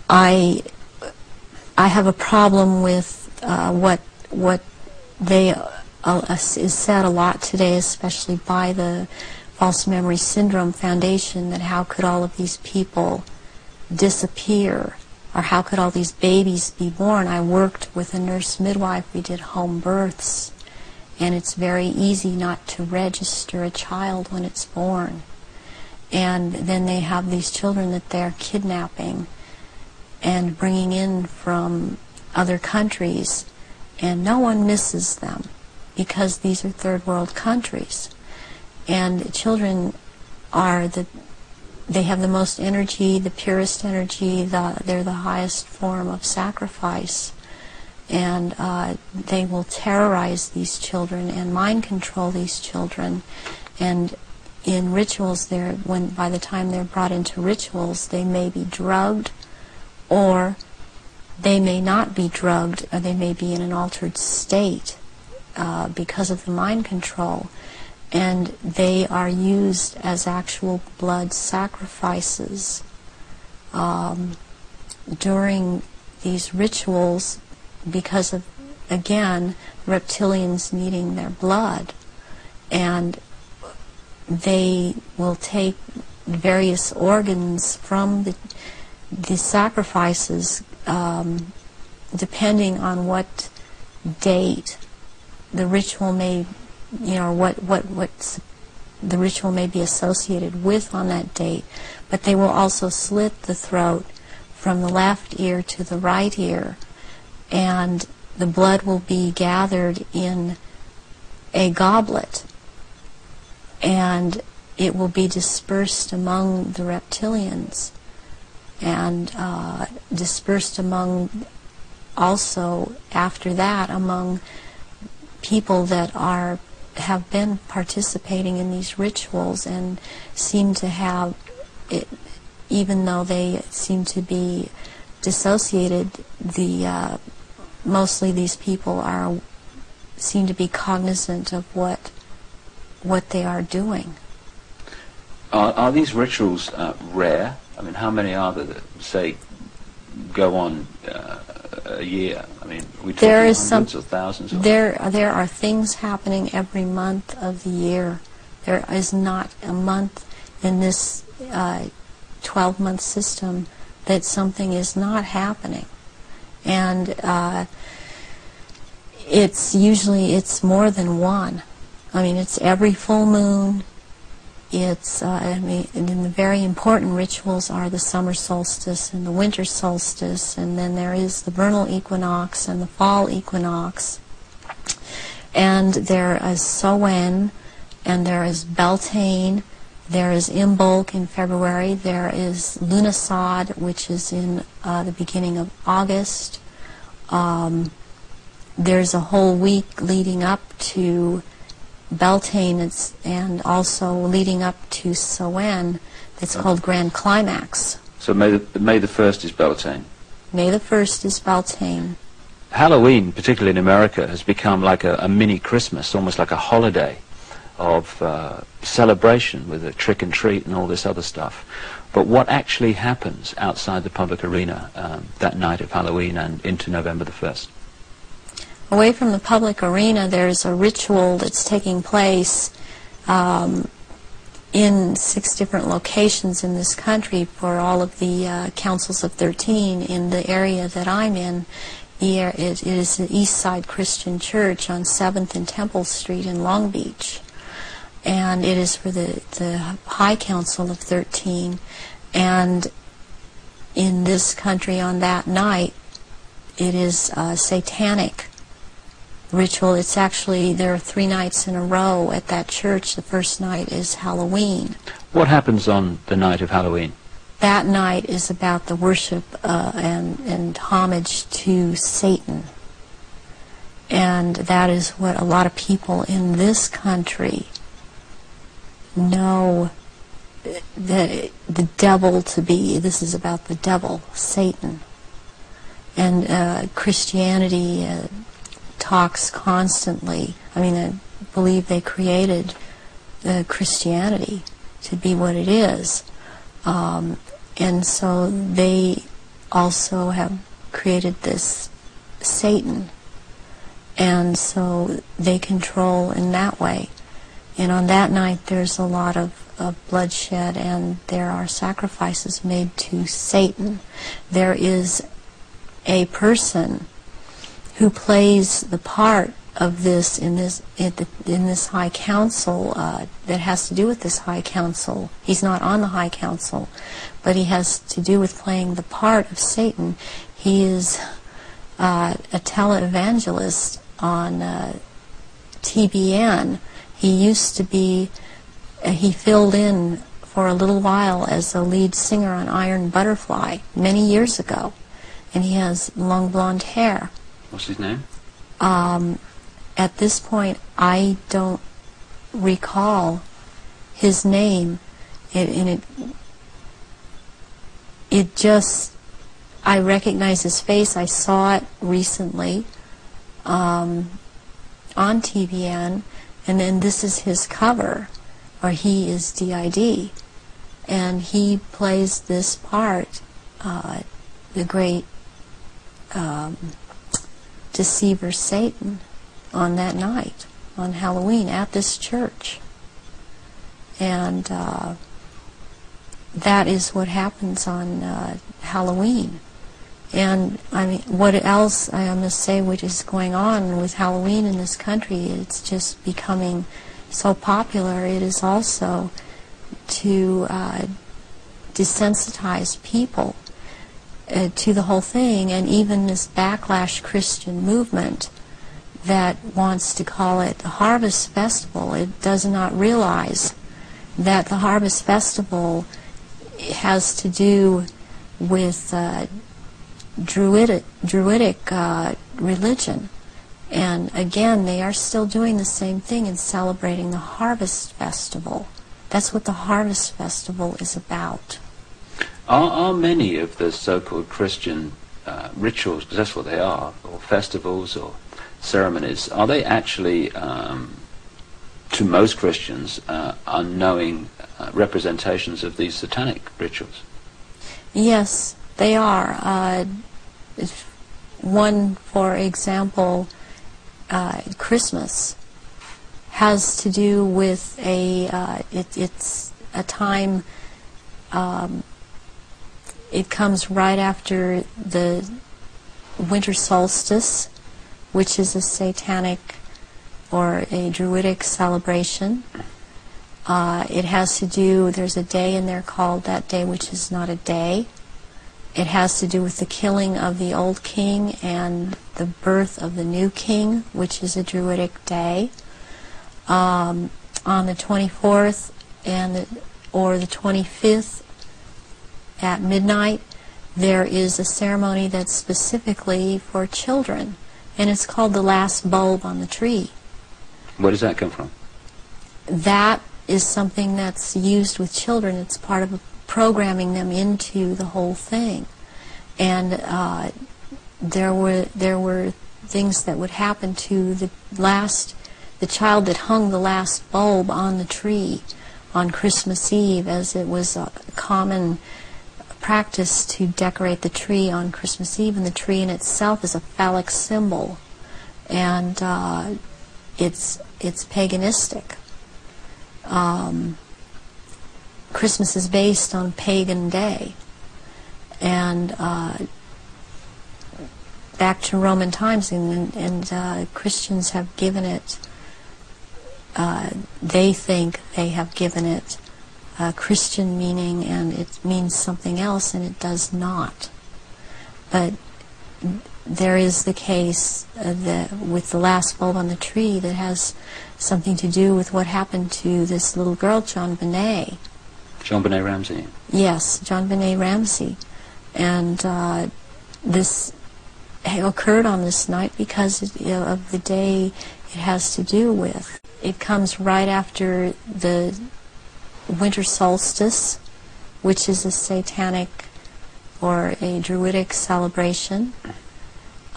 I have a problem with what they is said a lot today, especially by the False Memory Syndrome Foundation, that how could all of these people disappear, or how could all these babies be born? I worked with a nurse midwife. We did home births, and it's very easy not to register a child when it's born. And then they have these children that they're kidnapping and bringing in from other countries, and no one misses them because these are third world countries. And children are they have the most energy, the purest energy, they're the highest form of sacrifice. And they will terrorize these children and mind control these children. And in rituals, by the time they're brought into rituals, they may be drugged, or they may not be drugged, or they may be in an altered state because of the mind control. And they are used as actual blood sacrifices during these rituals because of, again, reptilians needing their blood. And they will take various organs from the sacrifices depending on what date the ritual may, what the ritual may be associated with on that date. But they will also slit the throat from the left ear to the right ear, and the blood will be gathered in a goblet, and it will be dispersed among the reptilians, and dispersed among, also after that, among people that have been participating in these rituals and seem to have it, even though they seem to be dissociated, mostly these people seem to be cognizant of what they are doing. Are these rituals rare? I mean, how many are there that, say, go on a year? I mean, we talking hundreds or thousands? Or there are things happening every month of the year. There is not a month in this 12-month system that something is not happening. And it's more than one. I mean, it's every full moon. It's and the very important rituals are the summer solstice and the winter solstice, and then there is the vernal equinox and the fall equinox. And there is Sowen, and there is Beltane, there is Imbolc in February, there is Lughnasadh, which is in the beginning of August. There's a whole week leading up to Beltane, and also leading up to Sowen, that's called Grand Climax. So May the 1st is Beltane? May the 1st is Beltane. Halloween, particularly in America, has become like a mini Christmas, almost like a holiday of celebration with a trick and treat and all this other stuff. But what actually happens outside the public arena that night of Halloween and into November the 1st? Away from the public arena, there's a ritual that's taking place in 6 different locations in this country for all of the councils of 13 in the area that I'm in. It is the East Side Christian Church on 7th and Temple Street in Long Beach. And it is for the High Council of 13. And in this country on that night, it is a satanic ritual. It's actually, there are 3 nights in a row at that church. The first night is Halloween. What happens on the night of Halloween? That night is about the worship and homage to Satan. And that is what a lot of people in this country know the devil to be. This is about the devil, Satan. And Christianity talks constantly. I mean, I believe they created Christianity to be what it is. And so they also have created this Satan, and so they control in that way. And on that night there's a lot of bloodshed, and there are sacrifices made to Satan. There is a person who plays the part of this in this high council that has to do with this high council. He's not on the high council, but he has to do with playing the part of Satan. He is a televangelist on TBN. He used to be, he filled in for a little while as a lead singer on Iron Butterfly many years ago, and he has long blonde hair. What's his name? At this point, I don't recall his name. It just, I recognize his face. I saw it recently on TBN, and then this is his cover, or he is DID, and he plays this part, the great deceiver Satan, on that night, on Halloween, at this church. And that is what happens on Halloween. And I mean, what else I must say which is going on with Halloween in this country, it's just becoming so popular. It is also to desensitize people to the whole thing, and even this backlash Christian movement that wants to call it the Harvest Festival. It does not realize that the Harvest Festival has to do with Druidic religion. And again, they are still doing the same thing and celebrating the Harvest Festival. That's what the Harvest Festival is about. Are many of the so-called Christian rituals, because that's what they are, or festivals or ceremonies, are they actually, to most Christians, unknowing representations of these satanic rituals? Yes, they are. One, for example, Christmas has to do with it's a time, it comes right after the winter solstice, which is a satanic or a Druidic celebration. It has to do, there's a day in there called that day which is not a day. It has to do with the killing of the old king and the birth of the new king, which is a Druidic day. On the 24th or the 25th at midnight, there is a ceremony that's specifically for children, and it's called the last bulb on the tree. Where does that come from? That is something that's used with children. It's part of programming them into the whole thing. And there were things that would happen to the child that hung the last bulb on the tree on Christmas Eve, as it was a common practice to decorate the tree on Christmas Eve, and the tree in itself is a phallic symbol, and it's paganistic. Christmas is based on pagan day, and back to Roman times, and Christians have given it, they think they have given it Christian meaning, and it means something else, and it does not. But there is the case with the last bulb on the tree that has something to do with what happened to this little girl, JonBenet. JonBenet Ramsey. Yes, JonBenet Ramsey. And this occurred on this night because of the day it has to do with. It comes right after the winter solstice, which is a satanic or a Druidic celebration.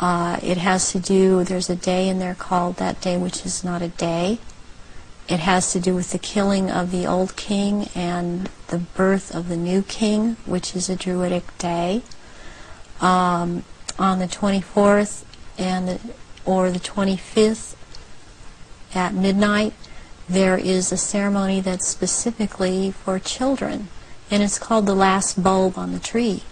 It has to do, there's a day in there called that day which is not a day. It has to do with the killing of the old king and the birth of the new king, which is a Druidic day. on the 24th or the 25th at midnight, there is a ceremony that's specifically for children, and it's called the last bulb on the tree.